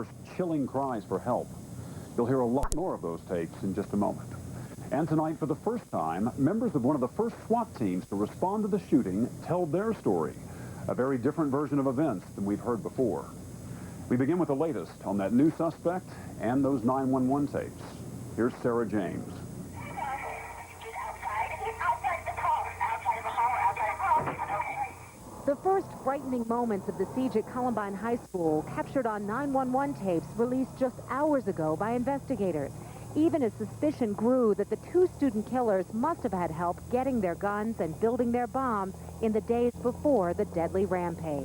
first chilling cries for help. You'll hear a lot more of those tapes in just a moment. And tonight, for the first time, members of one of the first SWAT teams to respond to the shooting tell their story, a very different version of events than we've heard before. We begin with the latest on that new suspect and those 911 tapes. Here's Sarah James. The first frightening moments of the siege at Columbine High School, captured on 911 tapes released just hours ago by investigators, even as suspicion grew that the two student killers must have had help getting their guns and building their bombs in the days before the deadly rampage.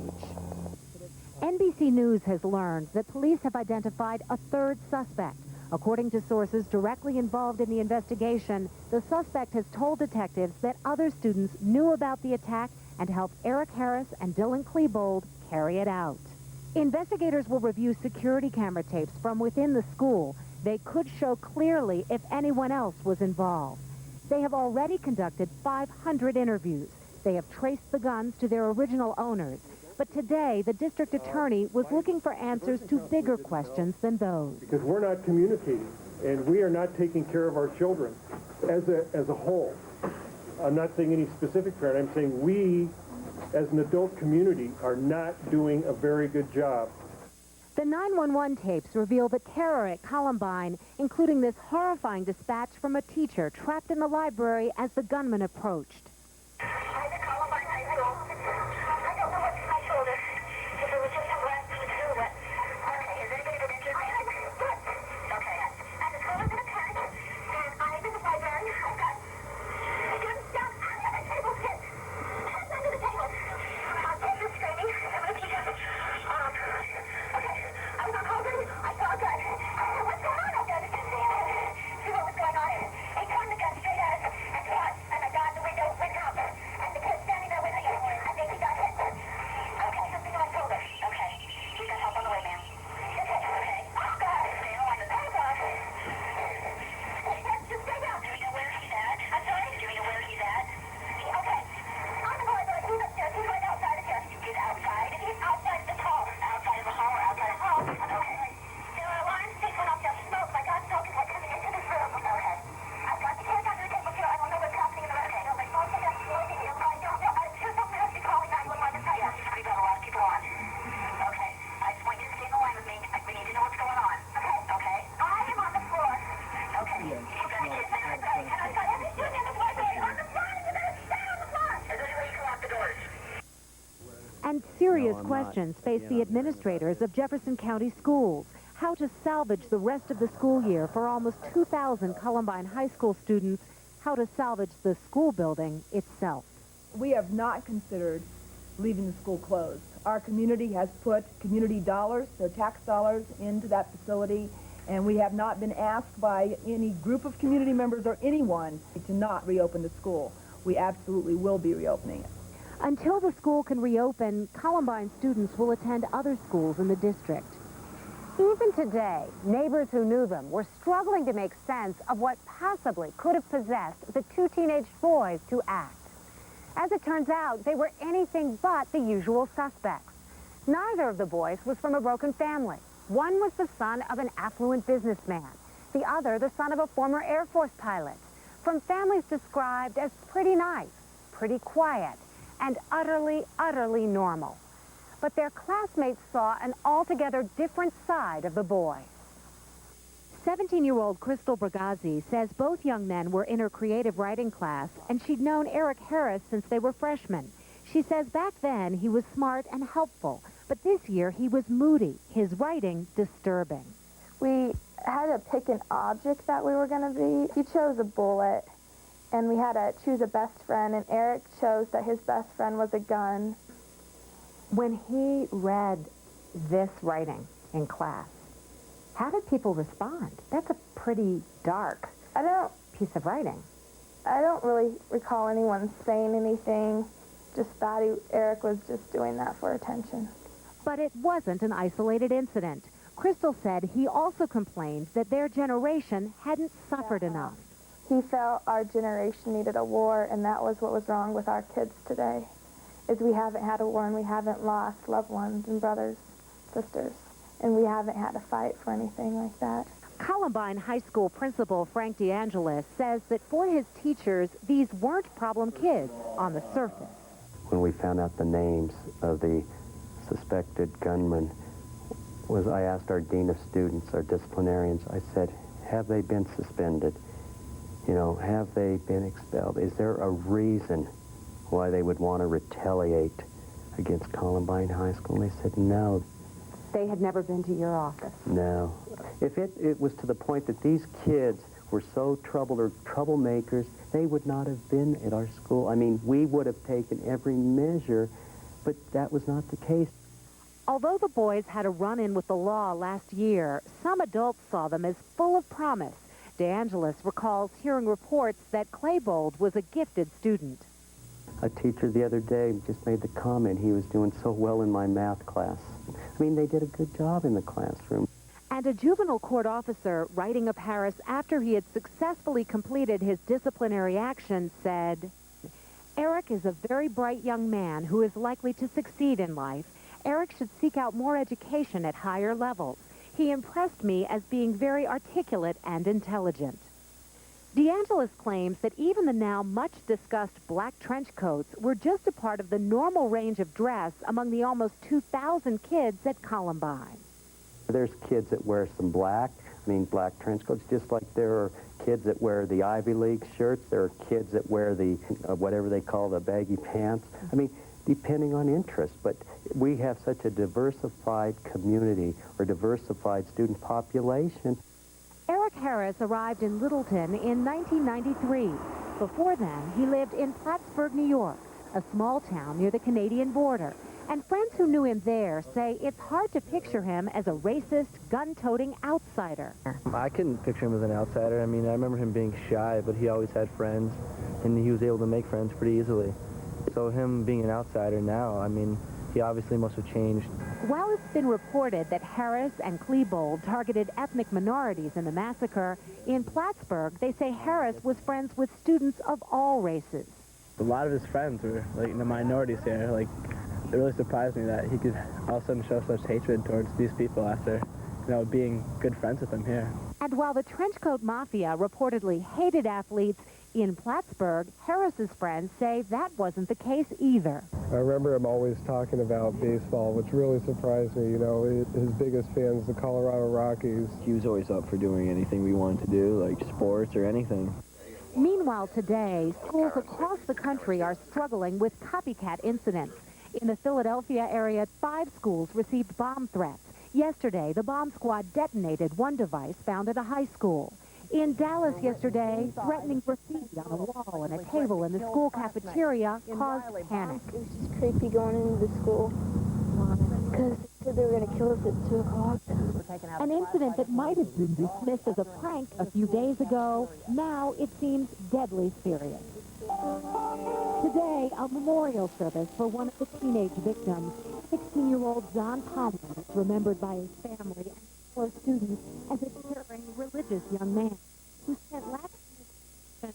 NBC News has learned that police have identified a third suspect. According to sources directly involved in the investigation, the suspect has told detectives that other students knew about the attack and helped Eric Harris and Dylan Klebold carry it out. Investigators will review security camera tapes from within the school. They could show clearly if anyone else was involved. They have already conducted 500 interviews. They have traced the guns to their original owners. But today, the district attorney was looking for answers to bigger questions than those. Because we're not communicating, and we are not taking care of our children as a whole. I'm not saying any specific parent. I'm saying we, as an adult community, are not doing a very good job. The 911 tapes reveal the terror at Columbine, including this horrifying dispatch from a teacher trapped in the library as the gunman approached. And serious questions face the administrators of Jefferson County schools. How to salvage the rest of the school year for almost 2,000 Columbine High School students. How to salvage the school building itself. We have not considered leaving the school closed. Our community has put community dollars, their tax dollars, into that facility, and we have not been asked by any group of community members or anyone to not reopen the school. We absolutely will be reopening it. Until the school can reopen, Columbine students will attend other schools in the district. Even today, neighbors who knew them were struggling to make sense of what possibly could have possessed the two teenage boys to act. As it turns out, they were anything but the usual suspects. Neither of the boys was from a broken family. One was the son of an affluent businessman, the other the son of a former Air Force pilot, from families described as pretty nice, pretty quiet, and utterly, utterly normal. But their classmates saw an altogether different side of the boy. 17-year-old Crystal Bragazzi says both young men were in her creative writing class, and she'd known Eric Harris since they were freshmen. She says back then he was smart and helpful, but this year he was moody, his writing disturbing. We had to pick an object that we were going to be. He chose a bullet, and we had to choose a best friend, and Eric chose that his best friend was a gun. When he read this writing in class, how did people respond? That's a pretty dark piece of writing. I don't really recall anyone saying anything, just that Eric was just doing that for attention. But it wasn't an isolated incident. Crystal said he also complained that their generation hadn't suffered enough. He felt our generation needed a war, and that was what was wrong with our kids today, is we haven't had a war and we haven't lost loved ones and brothers, sisters. and we haven't had a fight for anything like that. Columbine High School principal Frank DeAngelis says that for his teachers, these weren't problem kids on the surface. When we found out the names of the suspected gunman, I asked our dean of students, our disciplinarians, I said, have they been suspended? You know, have they been expelled? Is there a reason why they would want to retaliate against Columbine High School? And they said no. They had never been to your office? No. If it was to the point that these kids were so troubled or troublemakers, they would not have been at our school. I mean, we would have taken every measure, but that was not the case. Although the boys had a run-in with the law last year, some adults saw them as full of promise. DeAngelis recalls hearing reports that Claybold was a gifted student. A teacher the other day just made the comment he was doing so well in my math class. I mean, they did a good job in the classroom. And a juvenile court officer writing of Harris after he had successfully completed his disciplinary action said, "Eric is a very bright young man who is likely to succeed in life. Eric should seek out more education at higher levels. He impressed me as being very articulate and intelligent." DeAngelis claims that even the now much-discussed black trench coats were just a part of the normal range of dress among the almost 2,000 kids at Columbine. There's kids that wear some black trench coats, just like there are kids that wear the Ivy League shirts. There are kids that wear the, whatever they call the baggy pants. I mean, depending on interest. But we have such a diversified community or diversified student population. Eric Harris arrived in Littleton in 1993. Before then, he lived in Plattsburgh, New York, a small town near the Canadian border. And friends who knew him there say it's hard to picture him as a racist, gun-toting outsider. I couldn't picture him as an outsider. I mean, I remember him being shy, but he always had friends, and he was able to make friends pretty easily. So him being an outsider now, I mean, he obviously must have changed. While it's been reported that Harris and Klebold targeted ethnic minorities in the massacre, in Plattsburgh, they say Harris was friends with students of all races. A lot of his friends were, like, in the minorities here. Like, it really surprised me that he could all of a sudden show such hatred towards these people after, you know, being good friends with them here. And while the trenchcoat mafia reportedly hated athletes, in Plattsburgh, Harris's friends say that wasn't the case either. I remember him always talking about baseball, which really surprised me. You know, his biggest fans, the Colorado Rockies. He was always up for doing anything we wanted to do, like sports or anything. Meanwhile, today, schools across the country are struggling with copycat incidents. In the Philadelphia area, 5 schools received bomb threats. Yesterday, the bomb squad detonated one device found at a high school. In Dallas yesterday, threatening graffiti on a wall and a table in the school cafeteria caused panic. It was just creepy going into the school because they said they were going to kill us at 2 o'clock. An incident that might have been dismissed as a prank a few days ago, now it seems deadly serious. Today, a memorial service for one of the teenage victims, 16-year-old John Tomlin, is remembered by his family and fellow students as a caring, religious young man who spent last year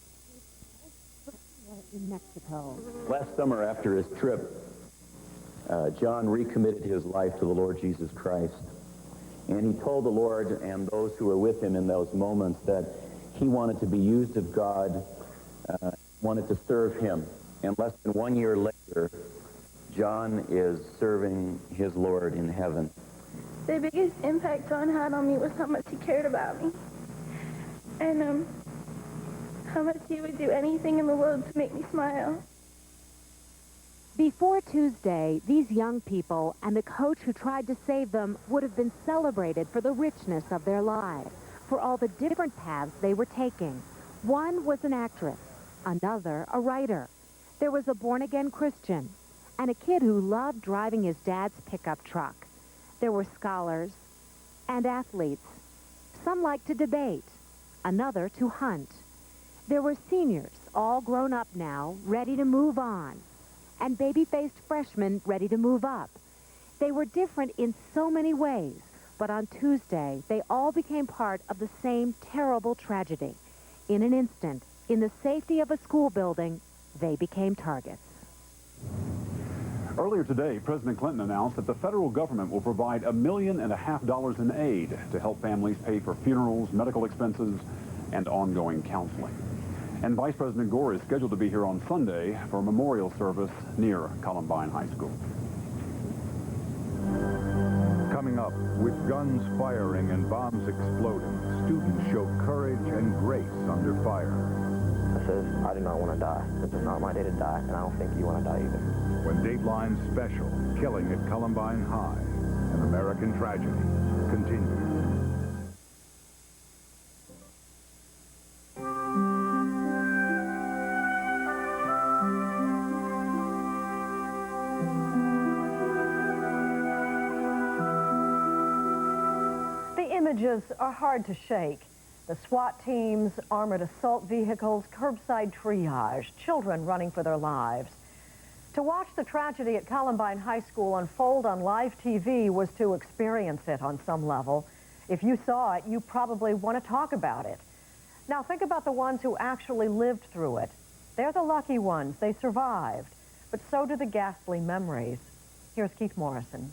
in Mexico. Last summer, after his trip, John recommitted his life to the Lord Jesus Christ. And he told the Lord and those who were with him in those moments that he wanted to be used of God, wanted to serve him. And less than 1 year later, John is serving his Lord in heaven. The biggest impact John had on me was how much he cared about me. And how much he would do anything in the world to make me smile. Before Tuesday, these young people and the coach who tried to save them would have been celebrated for the richness of their lives, for all the different paths they were taking. One was an actress, another a writer. There was a born-again Christian, and a kid who loved driving his dad's pickup truck. There were scholars and athletes. Some liked to debate, another to hunt. There were seniors, all grown up now, ready to move on, and baby-faced freshmen ready to move up. They were different in so many ways, but on Tuesday, they all became part of the same terrible tragedy. In an instant, in the safety of a school building, they became targets. Earlier today, President Clinton announced that the federal government will provide $1.5 million in aid to help families pay for funerals, medical expenses, and ongoing counseling. And Vice President Gore is scheduled to be here on Sunday for a memorial service near Columbine High School. Coming up, with guns firing and bombs exploding, students show courage and grace under fire. I says, I do not want to die. This is not my day to die, and I don't think you want to die either. When Dateline Special, Killing at Columbine High, an American tragedy, continues. The images are hard to shake. The SWAT teams, armored assault vehicles, curbside triage, children running for their lives. To watch the tragedy at Columbine High School unfold on live TV was to experience it on some level. If you saw it, you probably want to talk about it. Now think about the ones who actually lived through it. They're the lucky ones. They survived. But so do the ghastly memories. Here's Keith Morrison.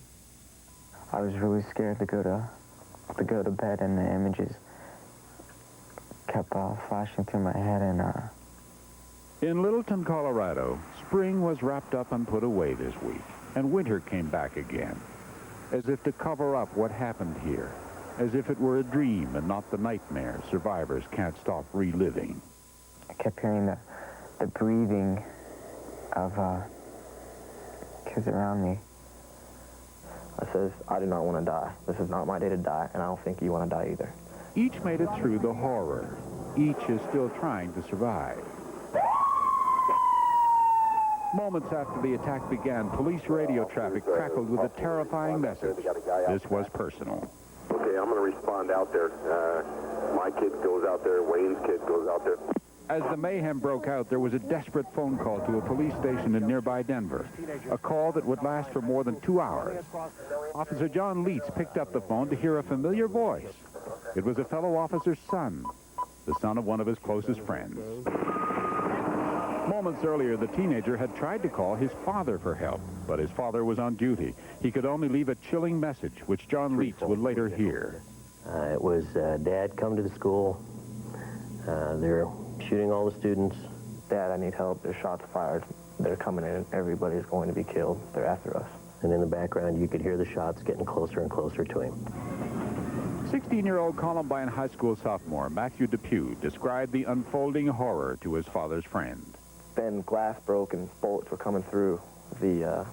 I was really scared to go to bed, and the images kept flashing through my head. And in Littleton, Colorado, spring was wrapped up and put away this week, and winter came back again, as if to cover up what happened here, as if it were a dream and not the nightmare survivors can't stop reliving. I kept hearing the breathing of kids around me. I says, I do not want to die. This is not my day to die, and I don't think you want to die either. Each made it through the horror. Each is still trying to survive. Moments after the attack began, police radio traffic crackled with a terrifying message. This was personal. Okay, I'm going to respond out there. My kid goes out there. Wayne's kid goes out there. As the mayhem broke out, there was a desperate phone call to a police station in nearby Denver, a call that would last for more than 2 hours. Officer John Leitz picked up the phone to hear a familiar voice. It was a fellow officer's son, the son of one of his closest friends. Moments earlier, the teenager had tried to call his father for help, but his father was on duty. He could only leave a chilling message, which John Leitz would later hear. It was, Dad, come to the school. They're shooting all the students. Dad, I need help. There's shots fired. They're coming in. Everybody's going to be killed. They're after us. And in the background, you could hear the shots getting closer and closer to him. 16-year-old Columbine High School sophomore Matthew Depew described the unfolding horror to his father's friend. Then glass broke and bullets were coming through the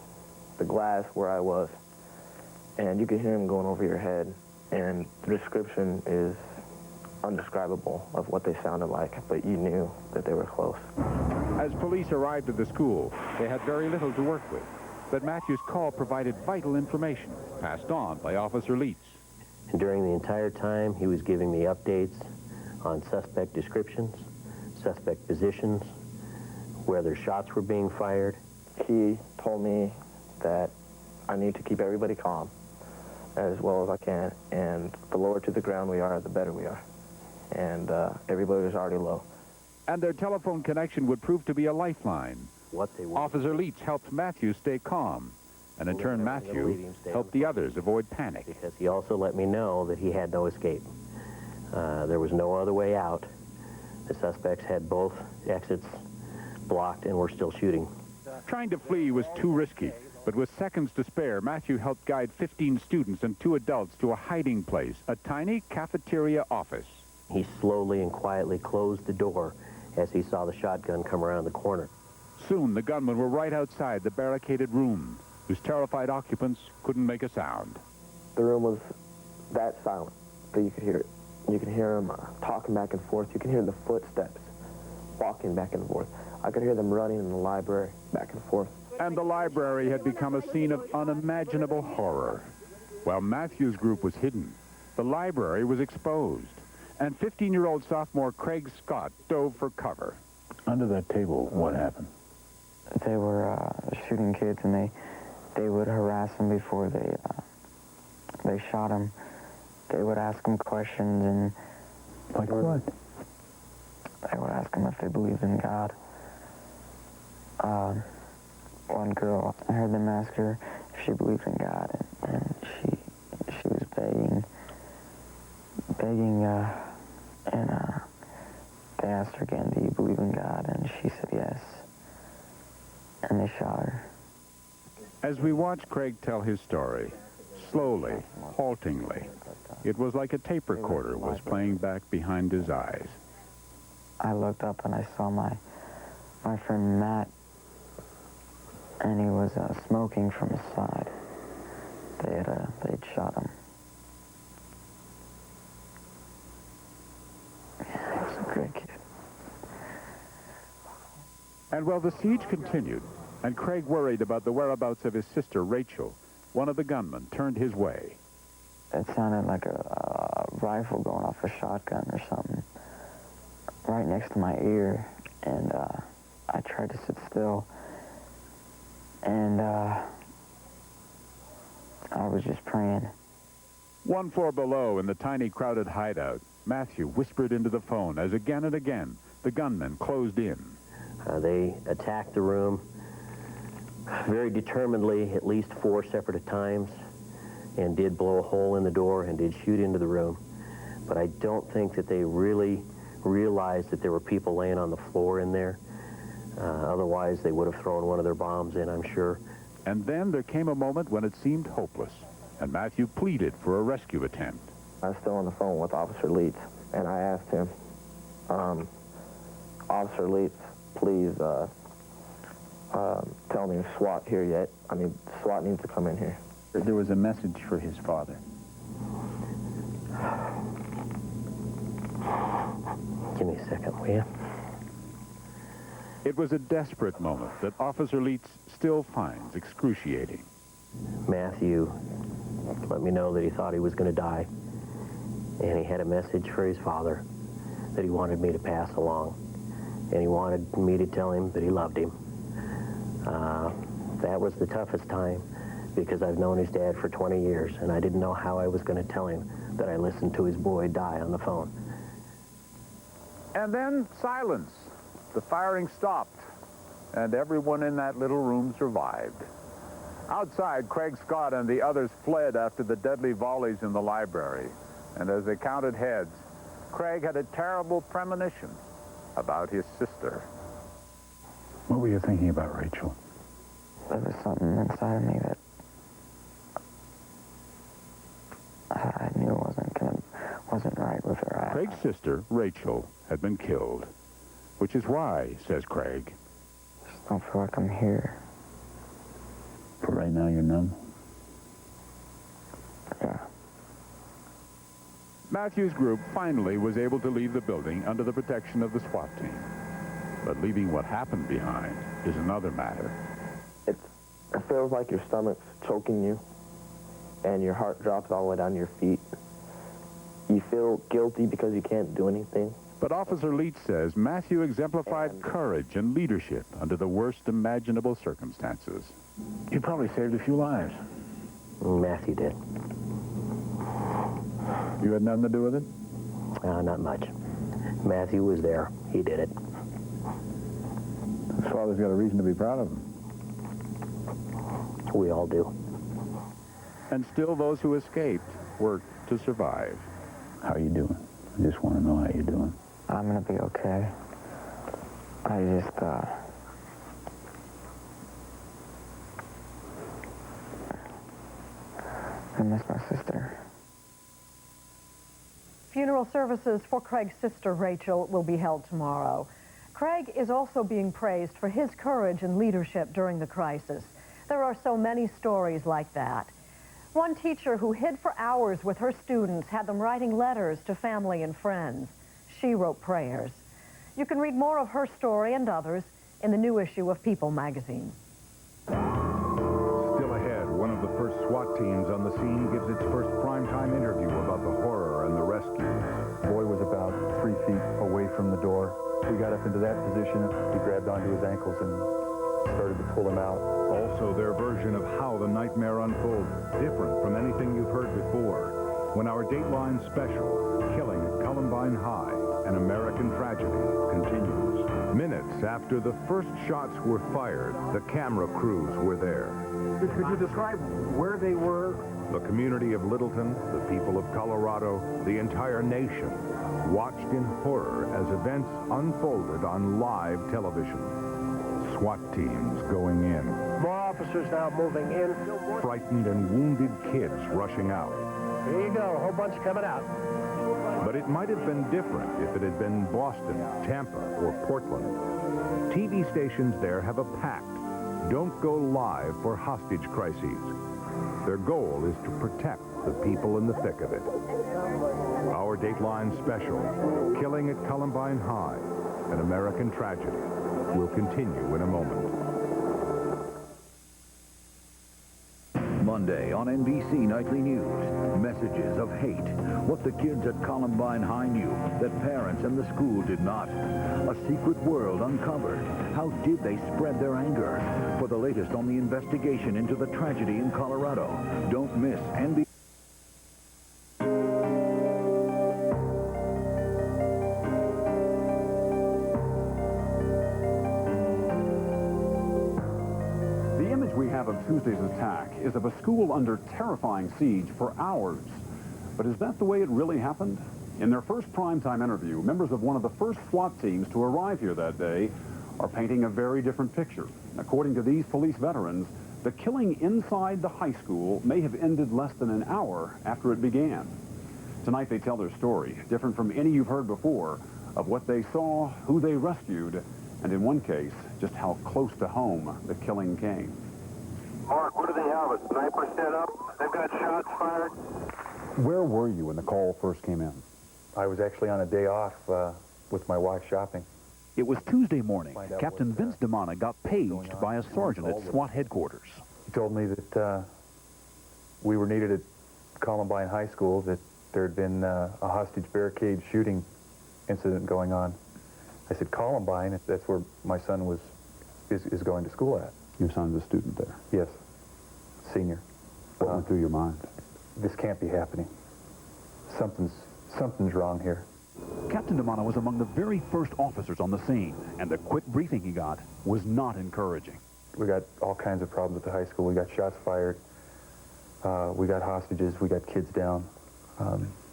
glass where I was. And you could hear them going over your head. And the description is undescribable of what they sounded like, but you knew that they were close. As police arrived at the school, they had very little to work with, but Matthew's call provided vital information, passed on by Officer Leitz. And during the entire time, he was giving me updates on suspect descriptions, suspect positions, where their shots were being fired. He told me that I need to keep everybody calm as well as I can, and the lower to the ground we are, the better we are. And everybody was already low. And their telephone connection would prove to be a lifeline. Officer Leitz helped Matthew stay calm, and in turn Matthew helped the others avoid panic. Because he also let me know that he had no escape. There was no other way out. The suspects had both exits blocked and were still shooting. Trying to flee was too risky, but with seconds to spare, Matthew helped guide 15 students and 2 adults to a hiding place, a tiny cafeteria office. He slowly and quietly closed the door as he saw the shotgun come around the corner. Soon, the gunmen were right outside the barricaded room, whose terrified occupants couldn't make a sound. The room was that silent that you could hear it. You could hear them talking back and forth. You could hear the footsteps walking back and forth. I could hear them running in the library back and forth. And the library had become a scene of unimaginable horror. While Matthew's group was hidden, the library was exposed, and 15-year-old sophomore Craig Scott dove for cover. Under that table, what happened? They were shooting kids, and they would harass them before they shot them. They would ask them questions, and like what? They would ask them if they believed in God. one girl, I heard them ask her if she believed in God, and she was begging, and they asked her again, do you believe in God? And she said yes, and they shot her. As we watch Craig tell his story, slowly, haltingly, it was like a tape recorder was playing back behind his eyes. I looked up and I saw my friend Matt, and he was smoking from his side. They'd shot him. Yeah, he was a great kid. And while the siege continued, and Craig worried about the whereabouts of his sister, Rachel, one of the gunmen turned his way. It sounded like a rifle going off a shotgun or something right next to my ear, and I tried to sit still, and I was just praying. 1 floor below in the tiny crowded hideout, Matthew whispered into the phone as again and again the gunmen closed in. They attacked the room very determinedly at least 4 separate times, and did blow a hole in the door and did shoot into the room. But I don't think that they really realized that there were people laying on the floor in there. Otherwise, they would have thrown one of their bombs in, I'm sure. And then there came a moment when it seemed hopeless, and Matthew pleaded for a rescue attempt. I was still on the phone with Officer Leitz, and I asked him, Officer Leitz, please tell me if SWAT here yet. I mean, SWAT needs to come in here. There was a message for his father. Give me a second, will you? It was a desperate moment that Officer Leitz still finds excruciating. Matthew let me know that he thought he was going to die, and he had a message for his father that he wanted me to pass along, and he wanted me to tell him that he loved him. That was the toughest time, because I've known his dad for 20 years, and I didn't know how I was going to tell him that I listened to his boy die on the phone. And then silence. The firing stopped, and everyone in that little room survived. Outside, Craig Scott and the others fled after the deadly volleys in the library, and as they counted heads, Craig had a terrible premonition about his sister. What were you thinking about, Rachel? There was something inside of me that I knew wasn't right with her. Craig's sister, Rachel, had been killed, which is why, says Craig, I just don't feel like I'm here. For right now, you're numb? Yeah. Matthew's group finally was able to leave the building under the protection of the SWAT team. But leaving what happened behind is another matter. It feels like your stomach's choking you, and your heart drops all the way down to your feet. You feel guilty because you can't do anything. But Officer Leitz says Matthew exemplified courage and leadership under the worst imaginable circumstances. You probably saved a few lives. Matthew did. You had nothing to do with it? Not much. Matthew was there. He did it. His father's got a reason to be proud of him. We all do. And still those who escaped worked to survive. How are you doing? I just want to know how you're doing. I'm going to be okay. I just, I miss my sister. Funeral services for Craig's sister, Rachel, will be held tomorrow. Craig is also being praised for his courage and leadership during the crisis. There are so many stories like that. One teacher who hid for hours with her students had them writing letters to family and friends. She wrote prayers. You can read more of her story and others in the new issue of People magazine. Still ahead, one of the first SWAT teams on the scene gives its first primetime interview about the horror and the rescue. The boy was about 3 feet away from the door. We got up into that position. We grabbed onto his ankles and started to pull him out. Also, their version of how the nightmare unfolds, different from anything you've heard before. When our Dateline special, Killing at Columbine High, an American tragedy, continues. Minutes after the first shots were fired, the camera crews were there. Could you describe where they were? The community of Littleton, the people of Colorado, the entire nation watched in horror as events unfolded on live television. SWAT teams going in. More officers now moving in. Frightened and wounded kids rushing out. Here you go, a whole bunch coming out. But it might have been different if it had been Boston, Tampa, or Portland. TV stations there have a pact. Don't go live for hostage crises. Their goal is to protect the people in the thick of it. Our Dateline special, Killing at Columbine High, an American tragedy, will continue in a moment. Monday on NBC Nightly News, messages of hate. What the kids at Columbine High knew that parents and the school did not. A secret world uncovered. How did they spread their anger? For the latest on the investigation into the tragedy in Colorado, don't miss NBC. Of Tuesday's attack is of a school under terrifying siege for hours. But is that the way it really happened? In their first primetime interview, members of one of the first SWAT teams to arrive here that day are painting a very different picture. According to these police veterans, the killing inside the high school may have ended less than an hour after it began. Tonight they tell their story, different from any you've heard before, of what they saw, who they rescued, and in one case, just how close to home the killing came. Mark, what do they have? A sniper set up? They've got shots fired? Where were you when the call first came in? I was actually on a day off with my wife shopping. It was Tuesday morning. Captain Vince DeMona got paged by a sergeant at SWAT headquarters. He told me that we were needed at Columbine High School, that there had been a hostage barricade shooting incident going on. I said, Columbine? That's where my son is going to school at. Your son's a student there? Yes, senior. What went through your mind? This can't be happening. Something's wrong here. Captain DeMona was among the very first officers on the scene, and the quick briefing he got was not encouraging. We got all kinds of problems at the high school. We got shots fired. We got hostages. We got kids down.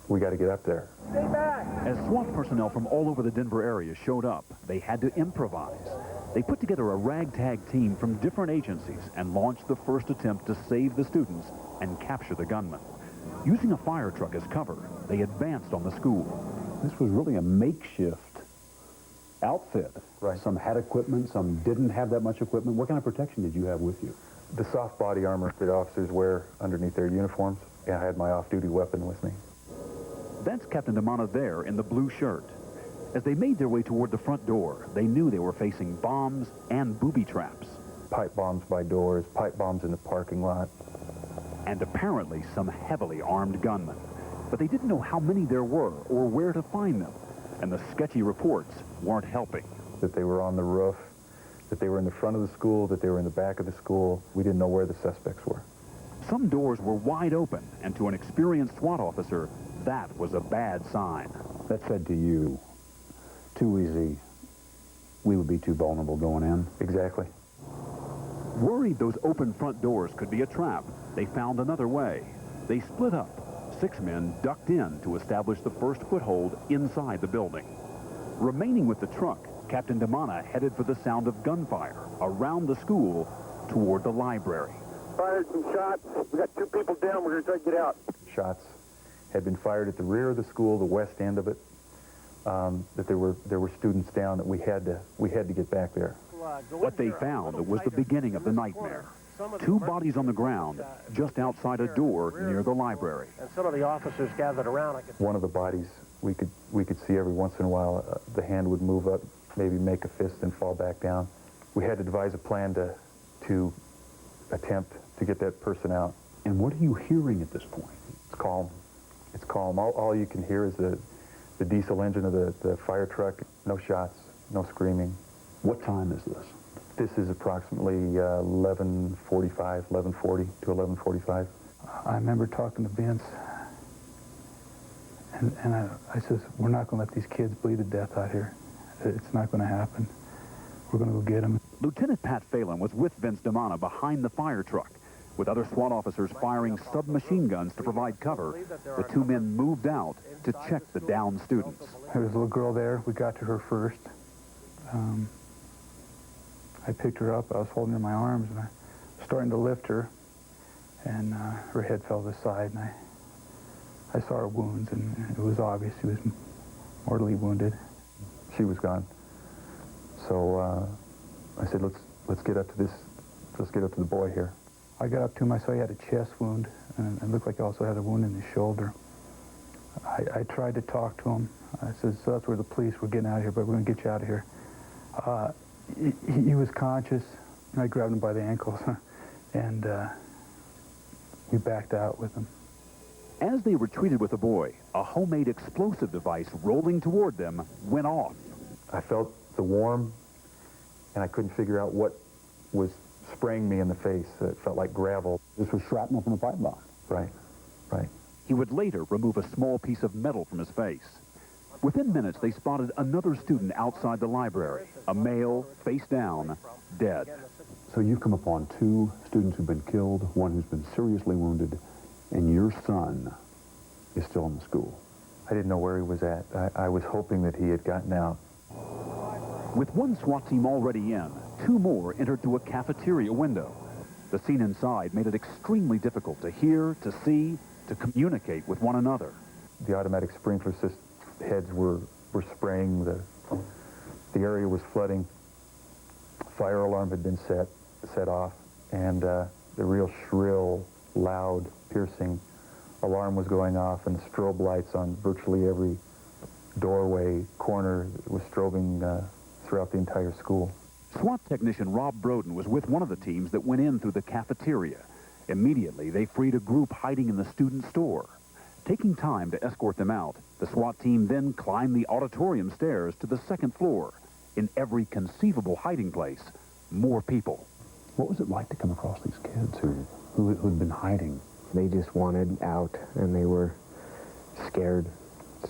We got to get up there. Stay back! As SWAT personnel from all over the Denver area showed up, they had to improvise. They put together a ragtag team from different agencies and launched the first attempt to save the students and capture the gunman. Using a fire truck as cover, they advanced on the school. This was really a makeshift outfit. Right. Some had equipment, some didn't have that much equipment. What kind of protection did you have with you? The soft body armor that officers wear underneath their uniforms. Yeah, I had my off-duty weapon with me. That's Captain DeMona there in the blue shirt. As they made their way toward the front door, they knew they were facing bombs and booby traps. Pipe bombs by doors, pipe bombs in the parking lot. And apparently some heavily armed gunmen. But they didn't know how many there were or where to find them. And the sketchy reports weren't helping. That they were on the roof, that they were in the front of the school, that they were in the back of the school. We didn't know where the suspects were. Some doors were wide open, and to an experienced SWAT officer, that was a bad sign. That said to you, too easy, we would be too vulnerable going in. Exactly. Worried those open front doors could be a trap, they found another way. They split up. 6 men ducked in to establish the first foothold inside the building. Remaining with the truck, Captain DeMona headed for the sound of gunfire around the school toward the library. Fired some shots. We got 2 people down. We're going to try to get out. Shots had been fired at the rear of the school, the west end of it. That there were students down, that we had to get back there. What they found was the beginning of the nightmare. 2 bodies on the ground just outside a door near the library. And some of the officers gathered around. One of the bodies we could see every once in a while. The hand would move up, maybe make a fist and fall back down. We had to devise a plan to attempt to get that person out. And what are you hearing at this point? It's calm. It's calm. All you can hear is the diesel engine of the fire truck. No shots, no screaming. What time is this? This is approximately 11:40 to 11:45. I remember talking to Vince, and I says, we're not going to let these kids bleed to death out here. It's not going to happen. we're going to go get him. Lieutenant Pat Phelan was with Vince DeMano behind the fire truck. With other SWAT officers firing submachine guns to provide cover, the two men moved out to check the downed students. There was a little girl there. We got to her first. I picked her up. I was holding her in my arms, and I was starting to lift her, and her head fell to the side, and I saw her wounds, and it was obvious she was mortally wounded. She was gone. So I said, let's get up to this. Let's get up to the boy here. I got up to him. I saw he had a chest wound, and it looked like he also had a wound in his shoulder. I tried to talk to him. I said, so that's where the police were getting out of here, but we're going to get you out of here. He was conscious, and I grabbed him by the ankles, and we backed out with him. As they retreated with the boy, a homemade explosive device rolling toward them went off. I felt the warm, and I couldn't figure out what was spraying me in the face. It felt like gravel. This was shrapnel from a pipe bomb. Right, right. He would later remove a small piece of metal from his face. Within minutes, they spotted another student outside the library, a male, face down, dead. So you've come upon two students who've been killed, one who's been seriously wounded, and your son is still in the school. I didn't know where he was at. I was hoping that he had gotten out. With one SWAT team already in, two more entered through a cafeteria window. The scene inside made it extremely difficult to hear, to see, to communicate with one another. The automatic sprinkler heads were spraying. The area was flooding. Fire alarm had been set off, and the real shrill, loud, piercing alarm was going off, and the strobe lights on virtually every doorway, corner was strobing throughout the entire school. SWAT technician Rob Broden was with one of the teams that went in through the cafeteria. Immediately, they freed a group hiding in the student store. Taking time to escort them out, the SWAT team then climbed the auditorium stairs to the second floor. In every conceivable hiding place, more people. What was it like to come across these kids who'd been hiding? They just wanted out, and they were scared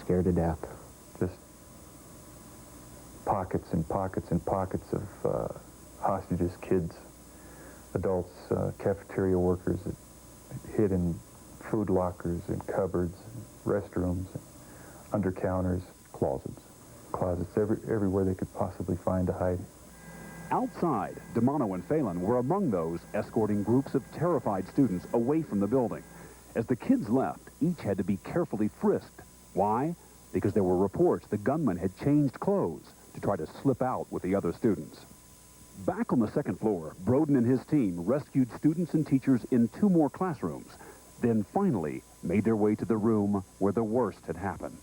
to death. Just pockets and pockets and pockets of hostages, kids, adults, cafeteria workers that hid in food lockers and cupboards, restrooms, under counters, closets, everywhere they could possibly find to hide. Outside, DeMano and Phelan were among those escorting groups of terrified students away from the building. As the kids left, each had to be carefully frisked. Why? Because there were reports the gunman had changed clothes to try to slip out with the other students. Back on the second floor, Broden and his team rescued students and teachers in two more classrooms, then finally made their way to the room where the worst had happened.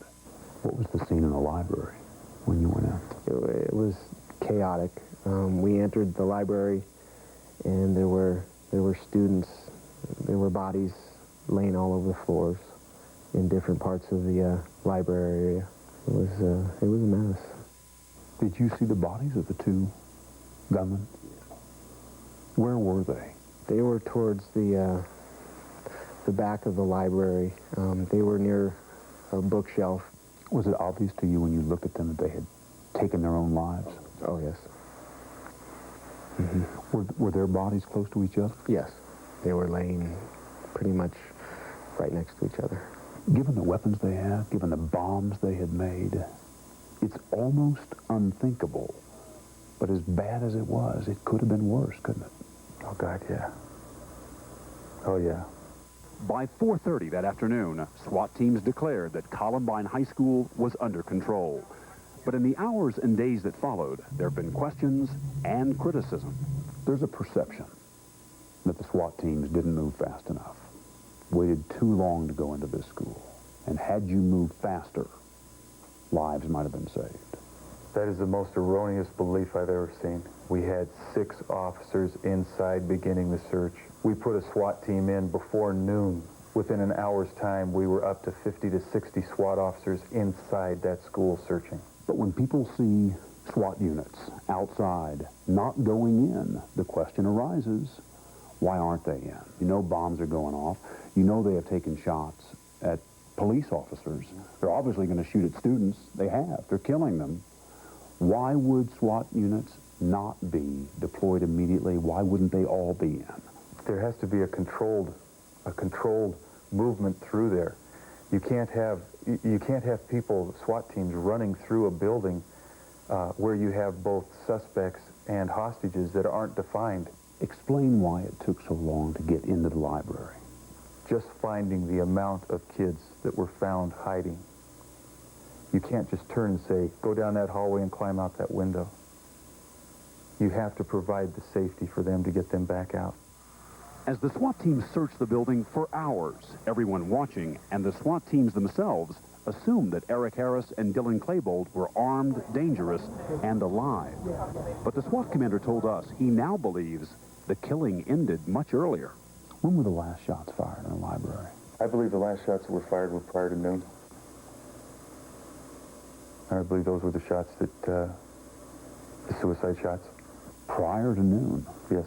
What was the scene in the library when you went out? It was chaotic. We entered the library, and there were students, there were bodies laying all over the floors in different parts of the library area. It was a mess. Did you see the bodies of the two gunmen? Where were they? They were towards the back of the library. They were near a bookshelf. Was it obvious to you when you looked at them that they had taken their own lives? Oh, yes. Mm-hmm. Were their bodies close to each other? Yes. They were laying pretty much right next to each other. Given the weapons they had, given the bombs they had made, it's almost unthinkable. But as bad as it was, it could have been worse, couldn't it? Oh, God, yeah. Oh, yeah. By 4:30 that afternoon, SWAT teams declared that Columbine High School was under control. But in the hours and days that followed, there have been questions and criticism. There's a perception that the SWAT teams didn't move fast enough, waited too long to go into this school. And had you moved faster, lives might have been saved. That is the most erroneous belief I've ever seen. We had 6 officers inside beginning the search. We put a SWAT team in before noon. Within an hour's time, we were up to 50 to 60 SWAT officers inside that school searching. But when people see SWAT units outside not going in, the question arises, why aren't they in? You know bombs are going off. You know they have taken shots at police officers. They're obviously going to shoot at students. They have. They're killing them. Why would SWAT units not be deployed immediately? Why wouldn't they all be in? There has to be a controlled movement through there. You can't have people, SWAT teams, running through a building where you have both suspects and hostages that aren't defined. Explain why it took so long to get into the library. Just finding the amount of kids that were found hiding. You can't just turn and say, go down that hallway and climb out that window. You have to provide the safety for them to get them back out. As the SWAT teams searched the building for hours, everyone watching and the SWAT teams themselves assumed that Eric Harris and Dylan Klebold were armed, dangerous, and alive. But the SWAT commander told us he now believes the killing ended much earlier. When were the last shots fired in the library? I believe the last shots that were fired were prior to noon. I believe those were the shots that, the suicide shots. Prior to noon? Yes.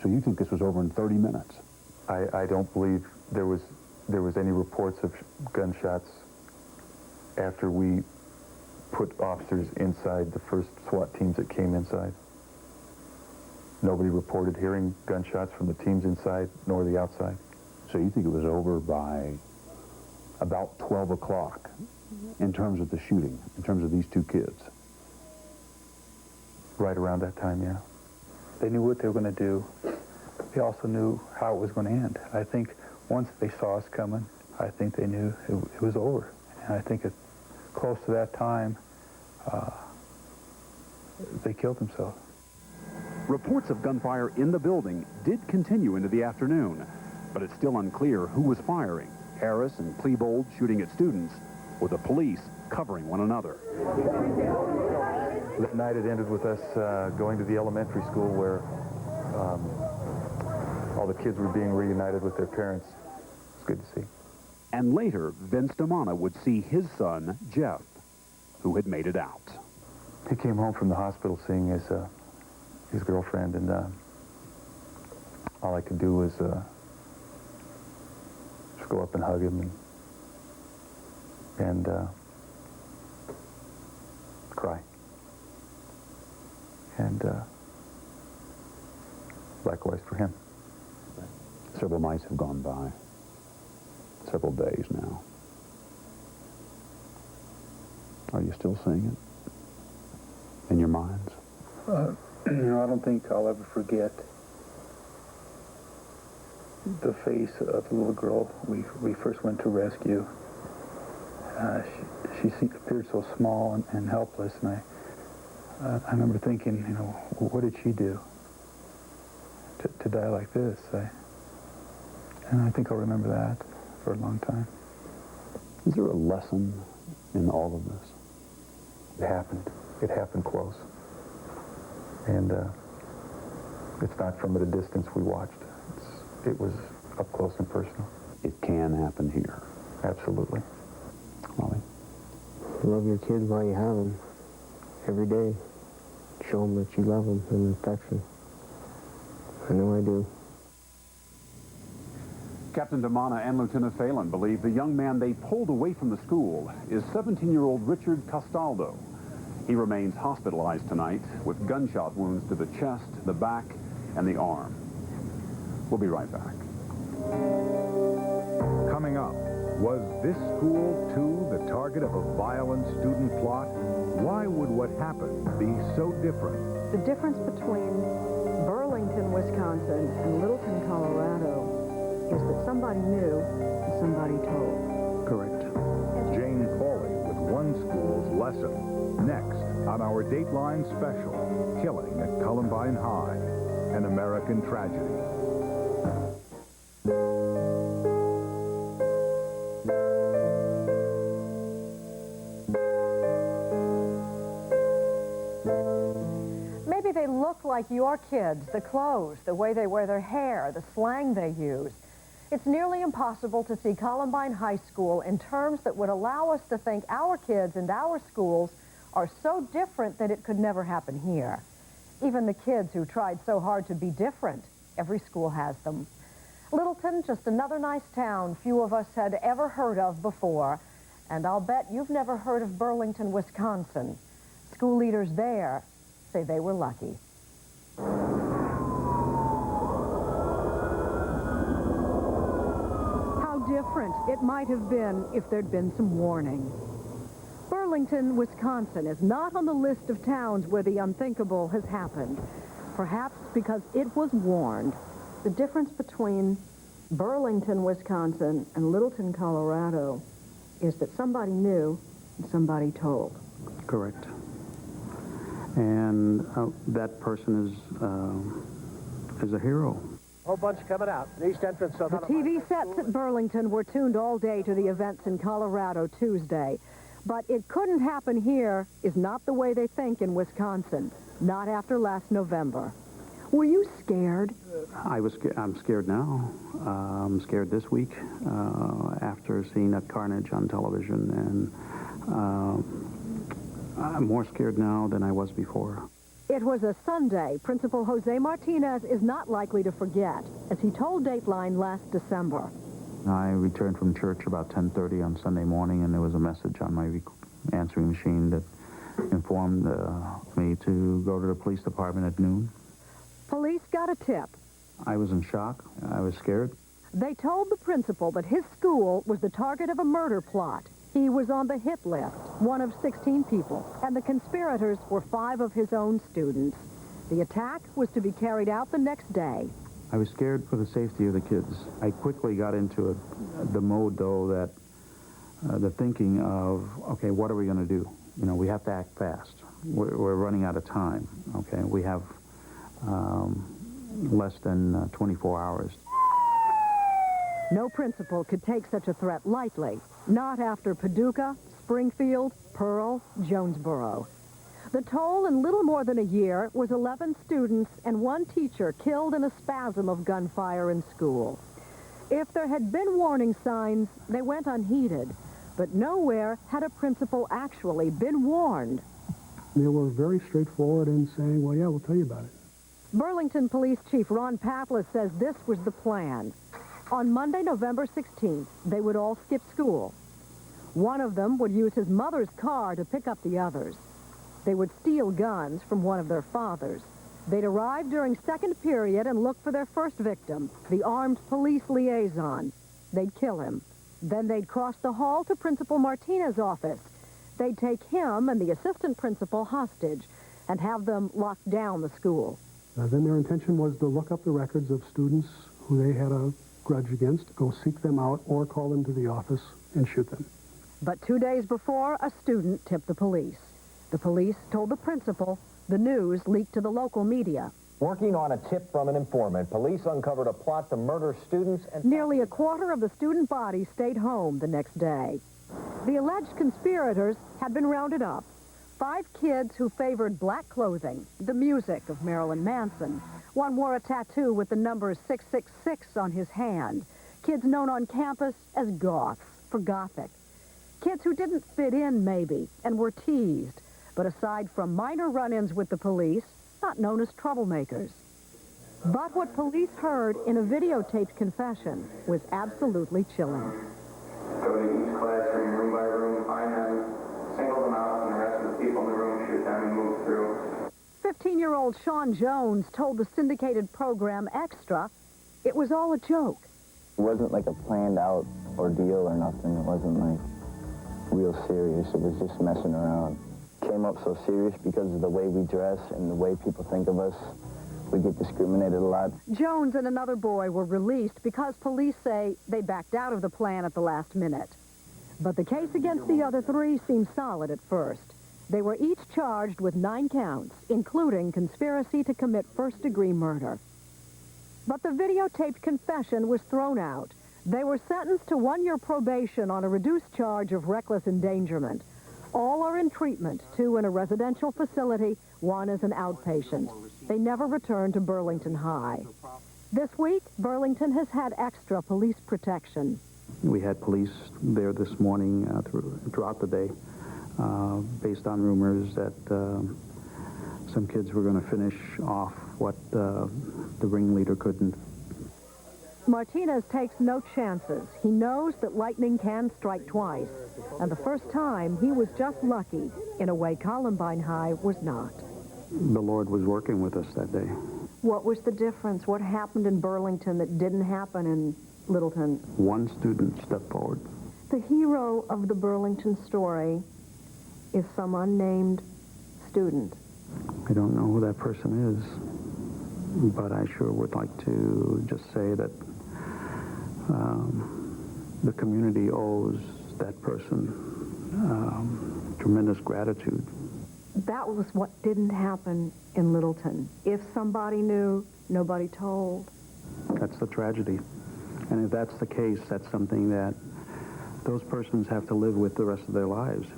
So you think this was over in 30 minutes? I don't believe there was any reports of gunshots after we put officers inside the first SWAT teams that came inside. Nobody reported hearing gunshots from the teams inside nor the outside. So you think it was over by about 12 o'clock in terms of the shooting, in terms of these two kids? Right around that time, yeah. They knew what they were going to do. They also knew how it was going to end. I think once they saw us coming, I think they knew it was over. And I think close to that time, they killed themselves. Reports of gunfire in the building did continue into the afternoon, but it's still unclear who was firing. Harris and Klebold shooting at students, or the police covering one another. That night it ended with us going to the elementary school where all the kids were being reunited with their parents. It's good to see. And later, Vince DeMana would see his son, Jeff, who had made it out. He came home from the hospital seeing his girlfriend, and all I could do was just go up and hug him and cry. And likewise for him. Several nights have gone by. Several days now. Are you still seeing it in your minds? I don't think I'll ever forget the face of the little girl we first went to rescue. She appeared so small and helpless, and I remember thinking, what did she do to die like this? And I think I'll remember that for a long time. Is there a lesson in all of this? It happened. It happened close. And it's not from at a distance we watched. It was up close and personal. It can happen here. Absolutely. Molly? Love your kids while you have them. Every day. Show them that you love them and affection. I know I do. Captain DeMana and Lieutenant Phelan believe the young man they pulled away from the school is 17-year-old Richard Castaldo. He remains hospitalized tonight with gunshot wounds to the chest, the back, and the arm. We'll be right back. Coming up, was this school, too, the target of a violent student plot? Why would what happened be so different? The difference between Burlington, Wisconsin, and Littleton, Colorado, is that somebody knew and somebody told. Correct. Jane Foley with one school's lesson. Next on our Dateline special, Killing at Columbine High, an American tragedy. Maybe they look like your kids, the clothes, the way they wear their hair, the slang they use. It's nearly impossible to see Columbine High School in terms that would allow us to think our kids and our schools are so different that it could never happen here. Even the kids who tried so hard to be different, every school has them. Littleton, just another nice town few of us had ever heard of before. And I'll bet you've never heard of Burlington, Wisconsin. School leaders there say they were lucky. How different it might have been if there'd been some warning. Burlington, Wisconsin is not on the list of towns where the unthinkable has happened, perhaps because it was warned. The difference between Burlington, Wisconsin and Littleton, Colorado is that somebody knew and somebody told. Correct. And that person is a hero. Whole bunch coming out. The east entrance of The TV sets at Burlington were tuned all day to the events in Colorado Tuesday. But it couldn't happen here is not the way they think in Wisconsin. Not after last November. Were you scared? I'm scared now. I'm scared this week after seeing that carnage on television, and I'm more scared now than I was before. It was a Sunday Principal Jose Martinez is not likely to forget, as he told Dateline last December. I returned from church about 10:30 on Sunday morning, and there was a message on my answering machine that informed me to go to the police department at noon. Police got a tip. I was in shock. I was scared. They told the principal that his school was the target of a murder plot. He was on the hit list, one of 16 people, and the conspirators were 5 of his own students. The attack was to be carried out the next day. I was scared for the safety of the kids. I quickly got into the mode, though, that the thinking of, okay, what are we going to do? You know, we have to act fast. We're running out of time, okay? We have less than 24 hours. No principal could take such a threat lightly. Not after Paducah, Springfield, Pearl, Jonesboro. The toll in little more than a year was 11 students and 1 teacher killed in a spasm of gunfire in school. If there had been warning signs, they went unheeded. But nowhere had a principal actually been warned. They were very straightforward in saying, well, yeah, we'll tell you about it. Burlington Police Chief Ron Paplis says this was the plan. On Monday, November 16th, they would all skip school. One of them would use his mother's car to pick up the others. They would steal guns from one of their fathers. They'd arrive during second period and look for their first victim, the armed police liaison. They'd kill him. Then they'd cross the hall to Principal Martinez's office. They'd take him and the assistant principal hostage and have them lock down the school. Then their intention was to look up the records of students who they had a grudge against, go seek them out, or call them to the office and shoot them. But 2 days before, a student tipped the police. The police told the principal. The news leaked to the local media. Working on a tip from an informant, police uncovered a plot to murder students and... Nearly a quarter of the student body stayed home the next day. The alleged conspirators had been rounded up. 5 kids who favored black clothing, the music of Marilyn Manson. One wore a tattoo with the number 666 on his hand. Kids known on campus as goths, for gothic. Kids who didn't fit in, maybe, and were teased. But aside from minor run-ins with the police, not known as troublemakers. But what police heard in a videotaped confession was absolutely chilling. Go to each classroom, room by room, find them, single them out, and the rest of the people in the room shoot them and move through. 15-year-old Sean Jones told the syndicated program Extra it was all a joke. It wasn't like a planned out ordeal or nothing. It wasn't like real serious. It was just messing around. Came up so serious because of the way we dress and the way people think of us. We get discriminated a lot. Jones and another boy were released because police say they backed out of the plan at the last minute. But the case against the other 3 seemed solid at first. They were each charged with 9 counts, including conspiracy to commit first-degree murder. But the videotaped confession was thrown out. They were sentenced to 1-year probation on a reduced charge of reckless endangerment. All are in treatment, 2 in a residential facility, 1 as an outpatient. They never returned to Burlington High. This week, Burlington has had extra police protection. We had police there this morning throughout the day, based on rumors that some kids were going to finish off what the ringleader couldn't. Martinez takes no chances. He knows that lightning can strike twice. And the first time, he was just lucky in a way Columbine High was not. the Lord was working with us that day. What was the difference? What happened in Burlington that didn't happen in Littleton? One student stepped forward. The hero of the Burlington story is some unnamed student. I don't know who that person is, but I sure would like to just say that the community owes that person tremendous gratitude. That was what didn't happen in Littleton. If somebody knew, nobody told. That's the tragedy. And if that's the case, that's something that those persons have to live with the rest of their lives.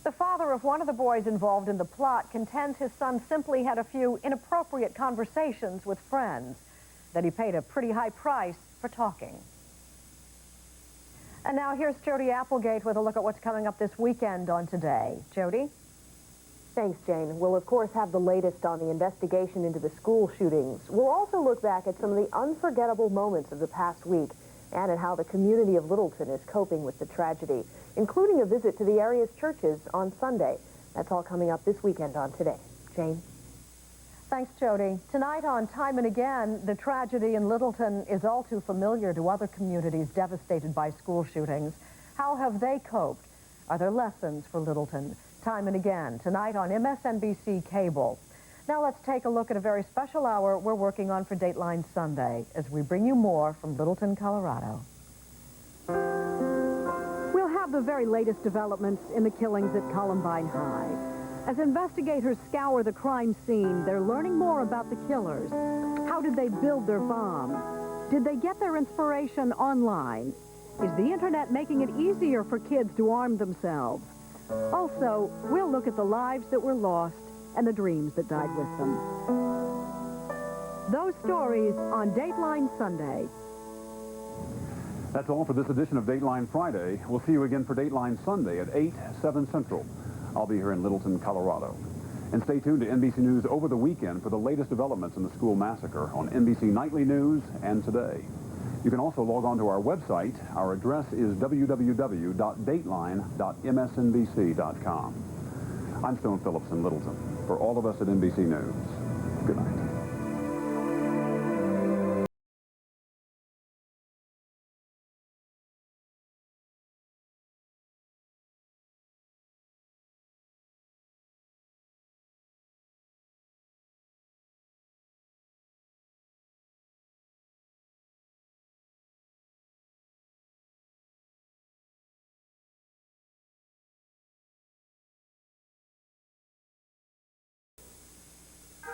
The father of one of the boys involved in the plot contends his son simply had a few inappropriate conversations with friends, that he paid a pretty high price for talking. And now here's Jody Applegate with a look at what's coming up this weekend on Today. Jody? Thanks, Jane. We'll, of course, have the latest on the investigation into the school shootings. We'll also look back at some of the unforgettable moments of the past week and at how the community of Littleton is coping with the tragedy, including a visit to the area's churches on Sunday. That's all coming up this weekend on Today. Jane? Thanks, Jody. Tonight on Time and Again, the tragedy in Littleton is all too familiar to other communities devastated by school shootings. How have they coped? Are there lessons for Littleton? Time and Again, tonight on MSNBC Cable. Now let's take a look at a very special hour we're working on for Dateline Sunday as we bring you more from Littleton, Colorado. We'll have the very latest developments in the killings at Columbine High. As investigators scour the crime scene, they're learning more about the killers. How did they build their bombs? Did they get their inspiration online? Is the internet making it easier for kids to arm themselves? Also, we'll look at the lives that were lost and the dreams that died with them. Those stories on Dateline Sunday. That's all for this edition of Dateline Friday. We'll see you again for Dateline Sunday at 8, 7 Central. I'll be here in Littleton, Colorado. And stay tuned to NBC News over the weekend for the latest developments in the school massacre on NBC Nightly News and Today. You can also log on to our website. Our address is www.dateline.msnbc.com. I'm Stone Phillips in Littleton. For all of us at NBC News, good night.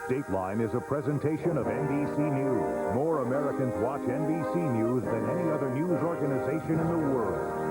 Dateline is a presentation of NBC News. More Americans watch NBC News than any other news organization in the world.